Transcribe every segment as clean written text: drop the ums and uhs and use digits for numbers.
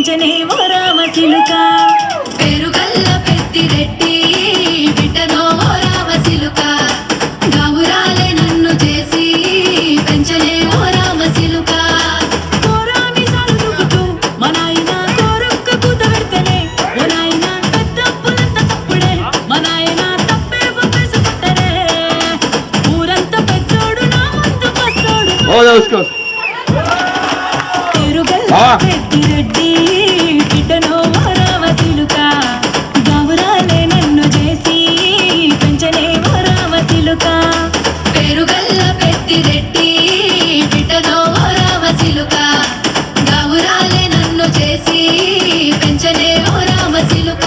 పెంచనే ఓ రామచిలుక పేరుగల్ల పెద్దిరెడ్డి బిడ్డనో ఓ రామచిలుక గావురాలే నన్ను చేసి పెంచనే ఓ రామచిలుక కోరామి సాలు దుక్కుతూ మా నాయన కోరొక్క కూత పెడితేనే ఓ నాయన పెద్దప్పులంత తప్పుడే మా నాయన తప్పే ఒప్పేసి పుట్టరే ఊరంతా పెద్దోడు నా ముందు పస్తోడు పేరుగల్ల పెద్దిరెడ్డి బిడ్డనో ఓ రామచిలుక గావురాలే నన్ను చేసి పెంచనే ఓ రామచిలుక పేరుగల్ల పెద్దిరెడ్డి బిడ్డనో ఓ రామచిలుక గావురాలే నన్ను చేసి పెంచనే ఓ రామచిలుక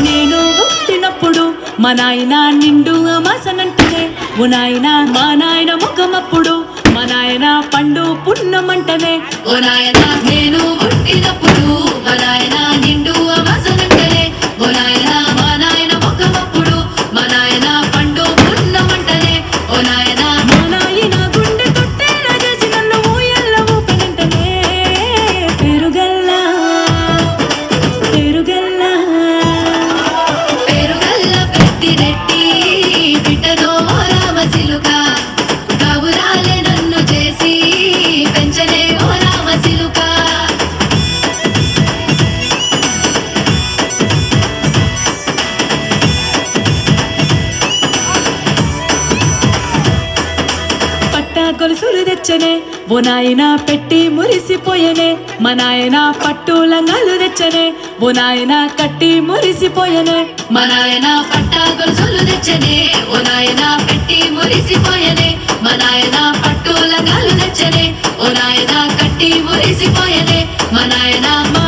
నేను పుట్టినప్పుడు మా నాయన నిండు అమాసనంటనే ఓ నాయన మా నాయన ముఖమప్పుడు మా నాయన పండు పున్నమంటనే ఓ నాయనా నేను పుట్టినప్పుడు మా నాయన నిండు అమాసనంటనే ఓ నాయనా మా నాయన ముఖమప్పుడు మా నాయన పండు పున్నమంటనే ఓ నాయనా మా నాయన గుండె తొట్టేలా చేసి నన్ను ఊయల్ల ఊపనంటనే పెరుగల్లా పెరుగల్లా పేరుగల్ల పెద్దిరెడ్డి బిడ్డనో ఓ రామచిలుక గావురాలే నన్ను చేసి పెంచనే ఓ రామచిలుక పట్టా గొలుసులు తెచ్చనే ఓ నాయన పెట్టి మురిసిపోయనే మా నాయన పట్టు లంగాలు తెచ్చనే ఓ నాయన కట్టి మురిసిపోయనే మా నాయన పట్టా గొలుసులు తెచ్చనే ఓ నాయన పెట్టి మురిసిపోయనే మా నాయన పట్టు లంగాలు తెచ్చనే ఓ నాయన కట్టి మురిసిపోయనే మా నాయన మా